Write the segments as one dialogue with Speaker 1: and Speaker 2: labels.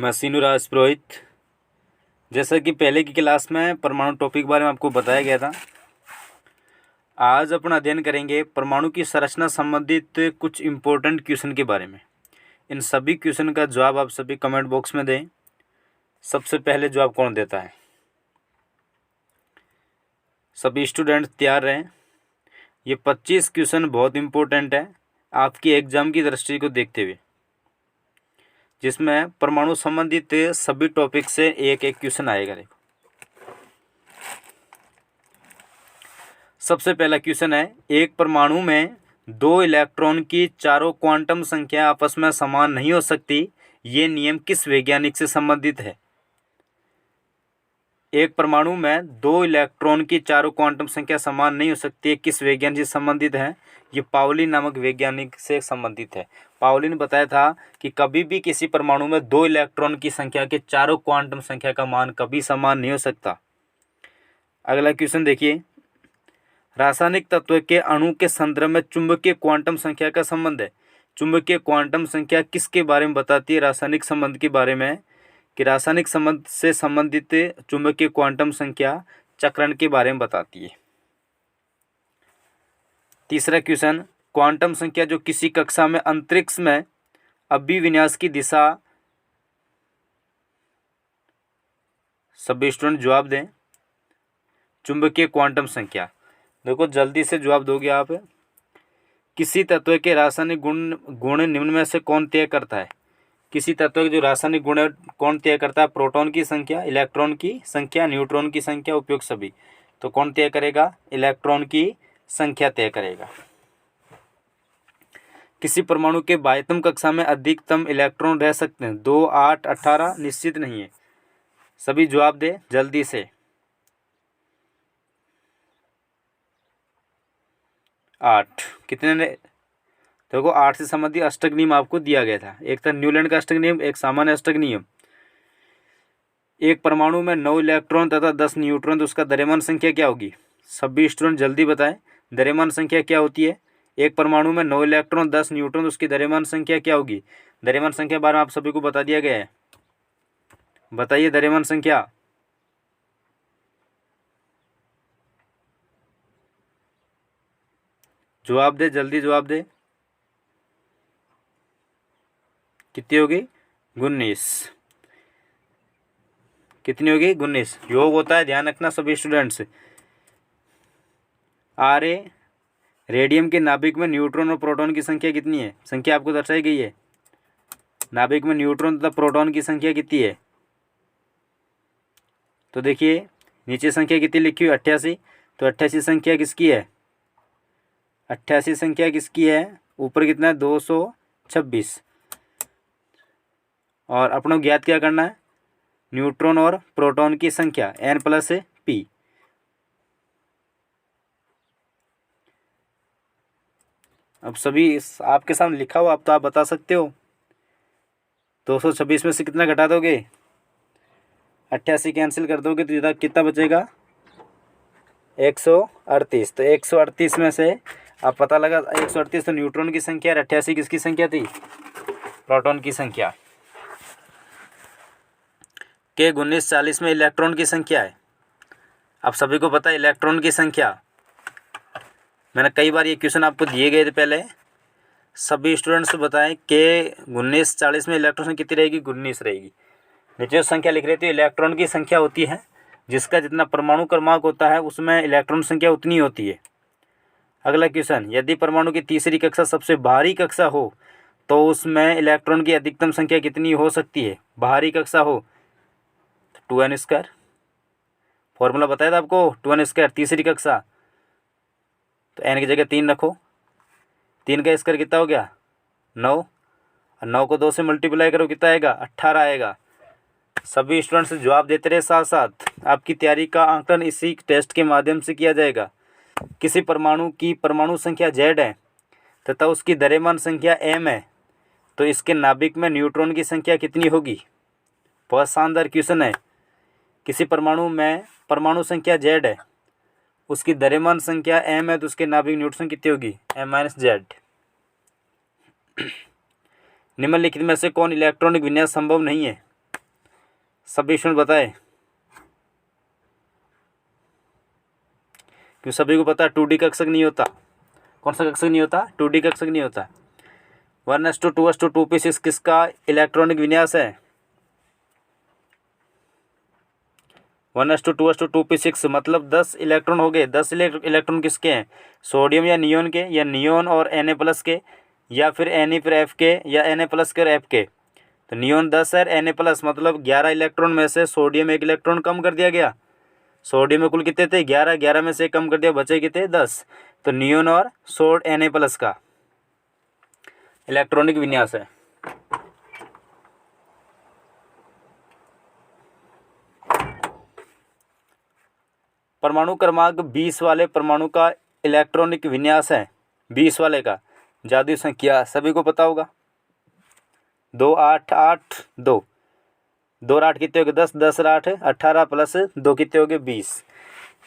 Speaker 1: मैं सीनूराज पुरोहित। जैसा कि पहले की क्लास में परमाणु टॉपिक के बारे में आपको बताया गया था, आज अपना अध्ययन करेंगे परमाणु की संरचना संबंधित कुछ इम्पोर्टेंट क्वेश्चन के बारे में। इन सभी क्वेश्चन का जवाब आप सभी कमेंट बॉक्स में दें। सबसे पहले जवाब कौन देता है? सभी स्टूडेंट तैयार रहें। ये 25 क्वेश्चन बहुत इम्पोर्टेंट है आपकी एग्जाम की दृष्टि को देखते हुए, जिसमें परमाणु संबंधित सभी टॉपिक से एक एक क्वेश्चन आएगा। देखो, सबसे पहला क्वेश्चन है, एक परमाणु में 2 इलेक्ट्रॉन की चारों क्वांटम संख्या आपस में समान नहीं हो सकती, ये नियम किस वैज्ञानिक से संबंधित है? एक परमाणु में 2 इलेक्ट्रॉन की चारों क्वांटम संख्या समान नहीं हो सकती, किस वैज्ञानिक से संबंधित है? ये पाउली नामक वैज्ञानिक से संबंधित है। पाउली ने बताया था कि कभी भी किसी परमाणु में 2 इलेक्ट्रॉन की संख्या के चारों क्वांटम संख्या का मान कभी समान नहीं हो सकता। अगला क्वेश्चन देखिए, रासायनिक तत्व के अणु के संदर्भ में चुंबकीय क्वांटम संख्या का संबंध है। चुंबकीय क्वांटम संख्या किसके बारे में बताती है? रासायनिक संबंध के बारे में, कि रासायनिक संबंध से संबंधित चुंबकीय क्वांटम संख्या चक्रण के बारे में बताती है। तीसरा क्वेश्चन, क्वांटम संख्या जो किसी कक्षा में अंतरिक्ष में अभिविन्यास की दिशा, सभी स्टूडेंट जवाब दें। चुंबकीय क्वांटम संख्या, देखो जल्दी से जवाब दोगे आप। किसी तत्व के रासायनिक गुण निम्न में से कौन तय करता है? किसी तत्व के जो रासायनिक गुण है कौन तय करता है? प्रोटॉन की संख्या, इलेक्ट्रॉन की संख्या, न्यूट्रॉन की संख्या, उपयुक्त सभी। तो कौन तय करेगा? इलेक्ट्रॉन की संख्या तय करेगा। किसी परमाणु के बाह्यतम कक्षा में अधिकतम इलेक्ट्रॉन रह सकते हैं? 2, 8, 18 निश्चित नहीं है। सभी जवाब दे जल्दी से। 8 कितने ने? देखो 8 से संबंधित अष्टक नियम आपको दिया गया था। एक था न्यूलैंड का अष्टक नियम, एक सामान्य अष्टक नियम। एक परमाणु में 9 इलेक्ट्रॉन तथा 10 न्यूट्रॉन, तो उसका द्रव्यमान संख्या क्या होगी? सभी स्टूडेंट जल्दी बताएं, द्रव्यमान संख्या क्या होती है? एक परमाणु में 9 इलेक्ट्रॉन 10 न्यूट्रॉन, उसकी द्रव्यमान संख्या क्या होगी? द्रव्यमान संख्या के बारे में आप सभी को बता दिया गया है। बताइए द्रव्यमान संख्या। जवाब दे, जल्दी जवाब दे। कितनी होगी? 19। कितनी होगी? 19। योग होता है, ध्यान रखना सभी स्टूडेंट्स। आरे रेडियम के नाभिक में न्यूट्रॉन और प्रोटॉन की संख्या कितनी है? संख्या आपको दर्शाई गई है। नाभिक में न्यूट्रॉन तथा प्रोटॉन की संख्या कितनी है? तो देखिए नीचे संख्या कितनी लिखी हुई? 88। तो 88 संख्या किसकी है? 88 संख्या किसकी है? ऊपर कितना है? 226। और अपनों ज्ञात क्या करना है? न्यूट्रॉन और प्रोटॉन की संख्या n+p। अब सभी आपके सामने लिखा हुआ, अब तो आप बता सकते हो। 226 में से कितना घटा दोगे? 88 कैंसिल कर दोगे तो कितना बचेगा? 138। तो 138 में से आप पता लगा 138 तो न्यूट्रॉन की संख्या है, 88 किसकी संख्या थी? प्रोटॉन की संख्या। के 1940 में इलेक्ट्रॉन की संख्या है। आप सभी को पता है इलेक्ट्रॉन की संख्या। मैंने कई बार ये क्वेश्चन आपको दिए गए थे पहले। सभी स्टूडेंट्स बताएं कि 1940 में इलेक्ट्रॉन कितनी रहेगी? 19 रहेगी। नीचे जो संख्या लिख रहे थे इलेक्ट्रॉन की संख्या होती है, जिसका जितना परमाणु क्रमांक होता है उसमें इलेक्ट्रॉन संख्या उतनी होती है। अगला क्वेश्चन, यदि परमाणु की तीसरी कक्षा सबसे बाहरी कक्षा हो तो उसमें इलेक्ट्रॉन की अधिकतम संख्या कितनी हो सकती है? बाहरी कक्षा हो 2n²। फॉर्मूला बताया था आपको 2n²। तीसरी कक्षा तो n की जगह 3 रखो। 3 का स्क्वायर कितना हो गया? 9। और 9 को 2 से मल्टीप्लाई करो, कितना आएगा? 18 आएगा। सभी स्टूडेंट्स जवाब देते रहे, साथ साथ आपकी तैयारी का आंकलन इसी टेस्ट के माध्यम से किया जाएगा। किसी परमाणु की परमाणु संख्या Z है तथा उसकी द्रव्यमान संख्या m है, तो इसके नाभिक में न्यूट्रॉन की संख्या कितनी होगी? बहुत शानदार क्वेश्चन है। किसी परमाणु में परमाणु संख्या Z है, उसकी द्रव्यमान संख्या m है, तो उसके नाभिक न्यूट्रॉन कितनी होगी? m-z। निम्नलिखित में से कौन इलेक्ट्रॉनिक विन्यास संभव नहीं है? सभी स्टूडेंट बताए, क्यों सभी को पता है 2D कक्षक नहीं होता। कौन सा कक्षक नहीं होता? 2D कक्षक नहीं होता। 1s2 2s2 2p6 किसका इलेक्ट्रॉनिक विन्यास है? 1s2 2s2 2p6 मतलब 10 इलेक्ट्रॉन हो गए। 10 इलेक्ट्रॉन किसके हैं? सोडियम या नियोन के, या नियोन और Na+ के, या फिर Ne फिर F के, या Na+ के और F के। तो नियोन 10 है, Na+ मतलब 11 इलेक्ट्रॉन में से सोडियम 1 इलेक्ट्रॉन कम कर दिया गया। सोडियम में कुल कितने थे? 11, 11 में से कम कर दिया, बचे कितने? 10। तो नियोन और Na+ का इलेक्ट्रॉनिक विन्यास है। परमाणु क्रमांक 20 वाले परमाणु का इलेक्ट्रॉनिक विन्यास है 20 वाले का जादुई संख्या सभी को पता होगा। 2 8 8 2 2 और 8 कितने हो गए? 10, 10 और 8 18 प्लस 2 कितने हो गए? 20।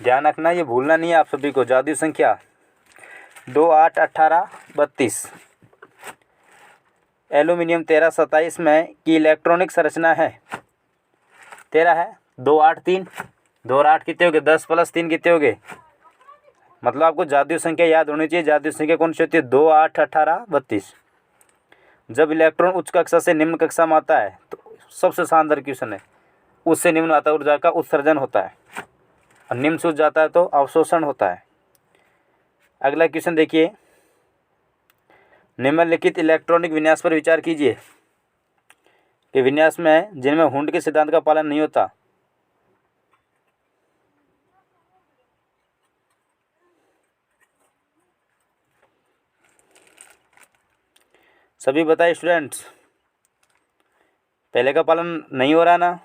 Speaker 1: ध्यान रखना, ये भूलना नहीं है आप सभी को। जादुई संख्या 2 8 18 32। एल्यूमिनियम 13 27 में की इलेक्ट्रॉनिक संरचना है 13 है। 2 8 3 2 और 8 कितने हो गए? 10 प्लस 3 कितने हो गए? मतलब आपको जादुई संख्या याद होनी चाहिए। जादुई संख्या कौन सी होती है? 2 8 18 32। जब इलेक्ट्रॉन उच्च कक्षा से निम्न कक्षा में आता है तो सबसे शानदार क्वेश्चन है, उससे निम्न आता ऊर्जा का उत्सर्जन होता है और निम्न से उच्च जाता है तो अवशोषण होता है। अगला क्वेश्चन देखिए, निम्नलिखित इलेक्ट्रॉनिक विन्यास पर विचार कीजिए कि विन्यास में जिनमें हुंड के सिद्धांत का पालन नहीं होता। सभी बताइए स्टूडेंट्स, पहले का पालन नहीं हो रहा ना,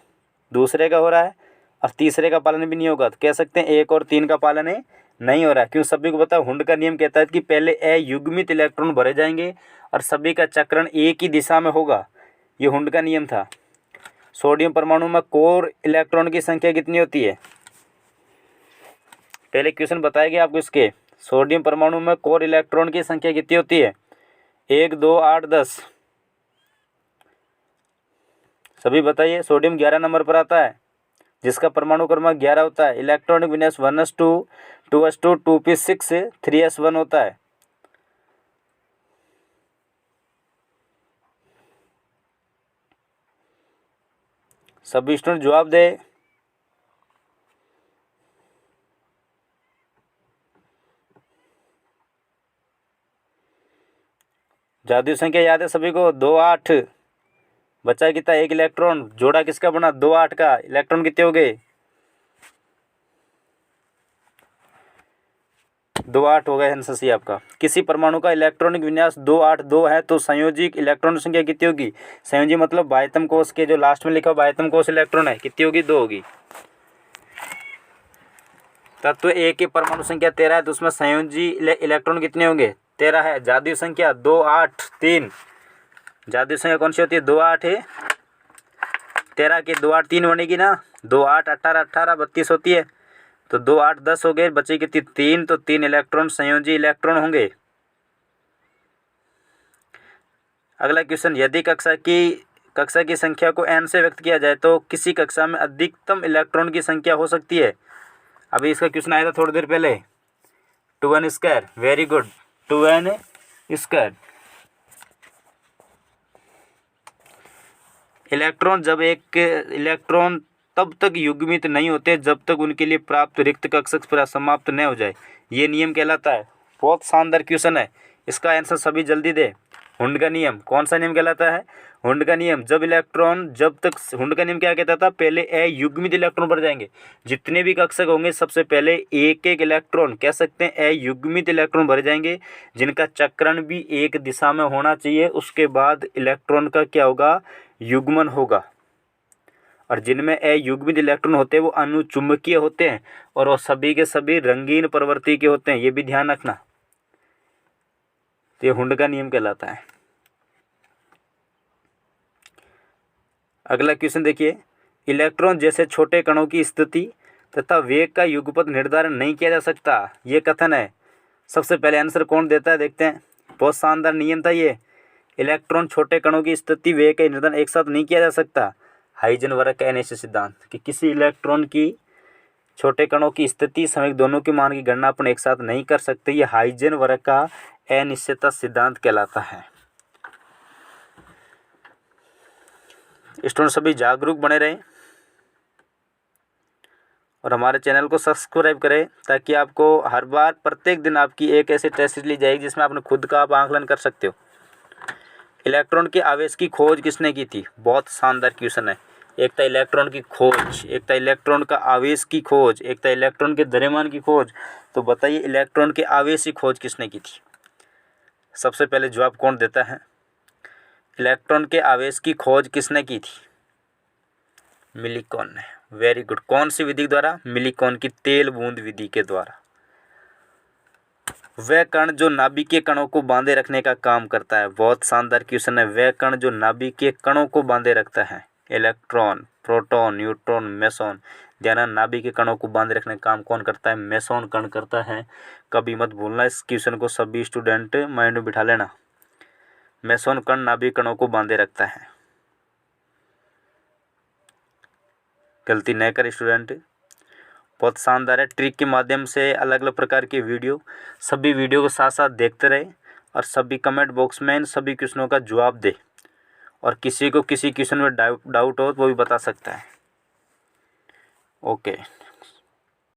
Speaker 1: दूसरे का हो रहा है और तीसरे का पालन भी नहीं होगा, तो कह सकते हैं 1 और 3 का पालन है नहीं हो रहा है। क्यों? सभी को पता है हुंड का नियम कहता है कि पहले अयुग्मित इलेक्ट्रॉन भरे जाएंगे और सभी का चक्रण एक ही दिशा में होगा। ये हुंड का नियम था। सोडियम परमाणु में कोर इलेक्ट्रॉन की संख्या कितनी होती है? पहले क्वेश्चन बताया गया आपको इसके। सोडियम परमाणु में कोर इलेक्ट्रॉन की संख्या कितनी होती है? 1 2 8 10। सभी बताइए। सोडियम 11 नंबर पर आता है जिसका परमाणु क्रमांक 11 होता है। इलेक्ट्रॉनिक विन्यास 1s2 2s2 2p6 3s1 होता है। सभी स्टूडेंट जवाब दे। जादुई संख्या याद है सभी को? 2 8। बचा कितना? 1 इलेक्ट्रॉन। जोड़ा किसका बना? 2 8 का। इलेक्ट्रॉन कितने हो गए? 2 8 हो गए आंसर सी आपका। किसी परमाणु का इलेक्ट्रॉनिक विन्यास 2 8 2 है तो संयोजी इलेक्ट्रॉन संख्या कितनी होगी? संयोजी मतलब बाह्यतम कोश के जो लास्ट में लिखा बाह्यतम कोश इलेक्ट्रॉन है, कितनी होगी? 2 होगी। तत्व A की परमाणु संख्या 13 है तो उसमें संयोजी इलेक्ट्रॉन कितने होंगे? 13 है। जादुई संख्या 2 8 3। जादुई संख्या कौन सी होती है? 2 8 है। 13 की 2 8 3 बनेगी ना। 2 8 18 18 32 होती है तो 2 8 10 हो गए, बचे कितनी? 3। तो 3 इलेक्ट्रॉन संयोजी इलेक्ट्रॉन होंगे। अगला क्वेश्चन, यदि कक्षा की संख्या को n से व्यक्त किया जाए तो किसी कक्षा में अधिकतम इलेक्ट्रॉन की संख्या हो सकती है? अभी इसका क्वेश्चन आया था थोड़ी देर पहले। 2n²। Very good. 2n²। Electron तब तक युग्मित नहीं होते जब तक उनके लिए प्राप्त रिक्त कक्षक पूरा समाप्त न हो जाए। ये नियम कहलाता है। बहुत शानदार क्वेश्चन है, इसका आंसर सभी जल्दी दे। हुंड का नियम कौन सा नियम कहलाता है? हुंड का नियम। हुंड का नियम क्या कहता था? पहले अयुग्मित इलेक्ट्रॉन भर जाएंगे। जितने भी कक्षक होंगे सबसे पहले एक एक इलेक्ट्रॉन, कह सकते हैं अयुग्मित इलेक्ट्रॉन भरे जाएंगे जिनका चक्रण भी एक दिशा में होना चाहिए। उसके बाद इलेक्ट्रॉन का क्या होगा? युग्मन होगा। और जिनमें अयुग्मित इलेक्ट्रॉन होते हैं वो अनुचुंबकीय होते हैं और वो सभी के सभी रंगीन प्रवृत्ति के होते हैं। ये भी ध्यान रखना। तो ये हुंड का नियम कहलाता है। अगला क्वेश्चन देखिए, इलेक्ट्रॉन जैसे छोटे कणों की स्थिति तथा वेग का युगपत निर्धारण नहीं किया जा सकता, ये कथन है। सबसे पहले आंसर कौन देता है देखते हैं। बहुत शानदार नियम था ये। इलेक्ट्रॉन छोटे कणों की स्थिति वेग का निर्धारण एक साथ नहीं किया जा सकता। हाइजेनबर्ग का अनिश्चित सिद्धांत कि किसी इलेक्ट्रॉन की छोटे कणों की स्थिति समय दोनों के मान की गणना अपन एक साथ नहीं कर सकते, ये हाइजेनबर्ग का अनिश्चितता सिद्धांत कहलाता है। स्टूडेंट सभी जागरूक बने रहें और हमारे चैनल को सब्सक्राइब करें ताकि आपको हर बार प्रत्येक दिन आपकी एक ऐसी टेस्ट ली जाएगी जिसमें आपने खुद का आप आंकलन कर सकते हो। इलेक्ट्रॉन के आवेश की खोज किसने की थी? बहुत शानदार क्वेश्चन है। एक था इलेक्ट्रॉन की खोज, एक था इलेक्ट्रॉन का आवेश की खोज, एक था इलेक्ट्रॉन के द्रव्यमान की खोज। तो बताइए इलेक्ट्रॉन के आवेश की खोज किसने की थी? सबसे पहले जवाब कौन देता है? इलेक्ट्रॉन के आवेश की खोज किसने की थी? मिलिकॉन ने। Very good. कौन सी विधि द्वारा? मिलिकॉन की तेल बूंद विधि के द्वारा। वह कण जो नाभिकीय कणों को बांधे रखने का काम करता है। बहुत शानदार क्वेश्चन है। वह कण जो नाभिकीय कणों को बांधे रखता है। Electron, proton, neutron, meson. ध्यान, नाभिकीय कणों को बांधे रखने का काम कौन करता है? मेसॉन कण करता है। कभी मत भूलना, इस क्वेश्चन को सभी स्टूडेंट माइंड में बिठा लेना। मेसॉन कण नाभिकीय कणों को बांधे रखता है। गलती न कर स्टूडेंट। बहुत शानदार है। ट्रिक के माध्यम से अलग अलग प्रकार के वीडियो, सभी वीडियो को साथ साथ देखते रहे और सभी कमेंट बॉक्स में इन सभी क्वेश्चनों का जवाब दे। और किसी को किसी क्वेश्चन में डाउट हो तो वो भी बता सकता है। ओके।